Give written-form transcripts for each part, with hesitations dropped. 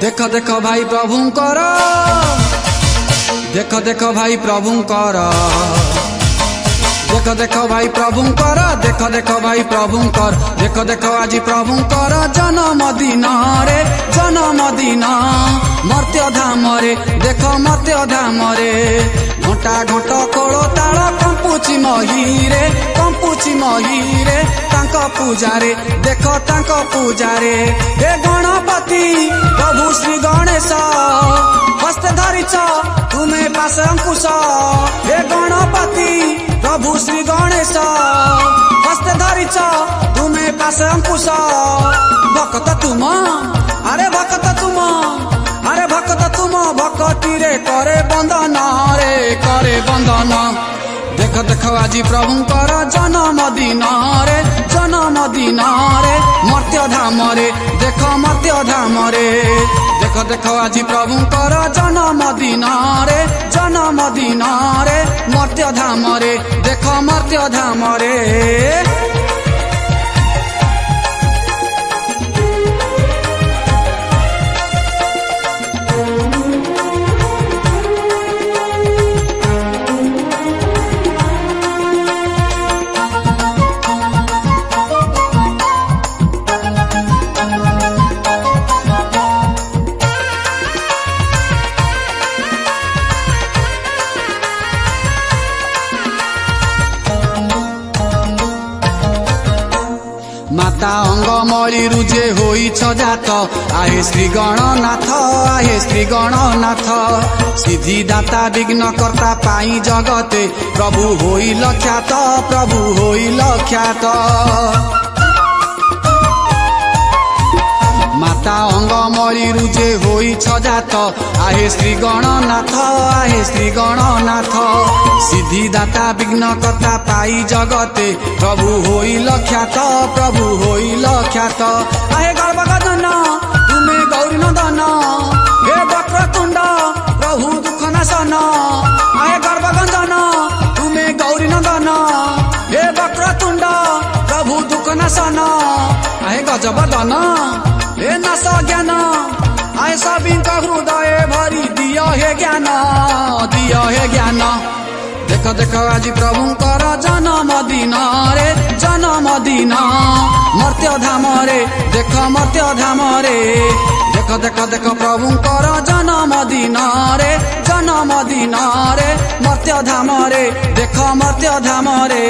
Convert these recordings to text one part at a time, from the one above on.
देख देख भाई प्रभुंकर, देख देख भाई प्रभुंकर, देख देख भाई प्रभुंकर, देख देख भाई प्रभुंकर, देख देख आज प्रभुंकर जन्मदिन रे जन्मदिन मर्त्य धाम रे देख मर्त्य धाम रे घंटा घंट कोल ताल कंपुची महीरे कंपुची महीरे तांक पूजा रे देख तांक पूजा रे हे गणपति प्रभु श्री गणेश हस्त धरिच तुम्हें पास अंकुश हे गणपति प्रभु श्री गणेश हस्त धरिच तुम्हें पास अंकुश भक्त तुम अरे भक्त तुम अरे भक्त तुम भक्ति रे करे बंदन रे करे बंदन देख देख आज प्रभुंकर जन्मदिन रे जन्मदिन रे मर्त्य धाम रे देख मर्त्य धाम रे देख देख आज प्रभुंकर जन्मदिन रे जन्मदिन रे मर्त्य धाम रे देख मर्त्य धाम रे माता अंगमली रुजे होई छजात आहे श्री गणनाथ आहे श्री गणनाथ सिद्धि दाता विघ्न कर्ता पाई जगते प्रभु होई लख्यात प्रभु होई लख्यात माता अंगमली रुजे होई छजात आहे श्री गणनाथ आहे श्री गणनाथ सिद्धि दाता विघ्न कर्ता पाई जगते प्रभु होई लख्यात प्रभु होई लख्यात आहे गर्भगदन तुम्हें गौरी नंदन हे वक्रतुंड प्रभु दुख नाशन आहे गर्भगदन तुम्हें गौरी नंदन हे वक्रतुंड प्रभु दुख नाशन आहे गजबदन हे नास ज्ञान आए सभी हृदय भरी दिया है ज्ञान दिया है ज्ञान देख देख आज प्रभुंकर जन्मदिन रे जन्मदिन मर्त्य धाम रे देख मर्त्य धाम रे देख देख देख प्रभुंकर जन्मदिन रे जन्मदिन रे मर्त्य धाम रे देख मर्त्य धाम रे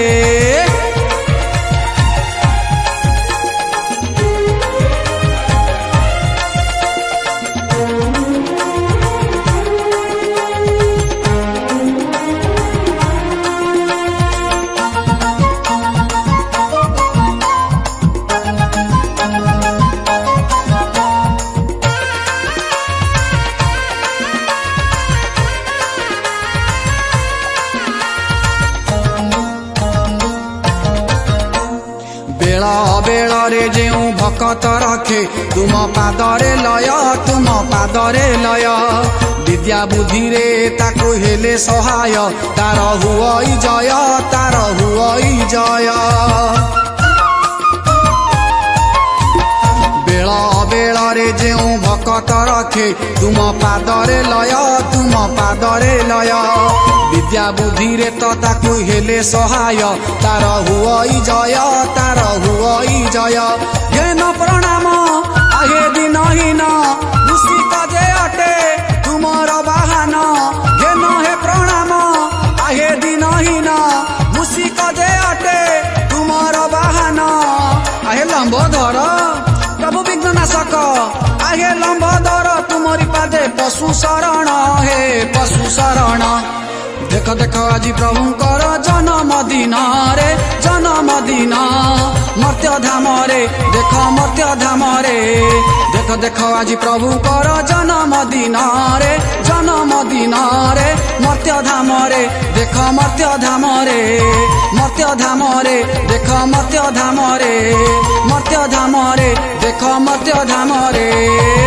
बेल रे जेऊ भकत रखे तुम पादरे लय तुम पादरे लय विद्या बुद्धि रे ताको हेले सहाय तार हुई जय तार हुई जय बेल बेल रे जेऊ भकत रखे तुम पादरे लय तुम पादरे लय विद्या बुद्धि रे तो ताकू हेले सहाय तार हुई जय तार हुई जय घेन प्रणाम आहे दिनहीन मुसिक जे अटे तुमर बाहन घेन हे प्रणाम आहे दिनहीन मुसिक जे अटे तुमर बाहन आहे लंबोदर प्रभु विघ्ननाशक आहे लंबोदर तुमरी पादे पशु शरण हे पशु शरण देख देख आज प्रभुंकर जन्मदिन रे जन्मदिन मर्त्य धाम रे देख मर्त्य धाम रे देख देख आज प्रभुंकर जन्मदिन रे जन्मदिन रे मर्त्य धाम रे देख मर्त्य धाम रे मर्त्य धाम रे देख मर्त्य धाम रे मर्त्य धाम रे देख मर्त्य धाम रे।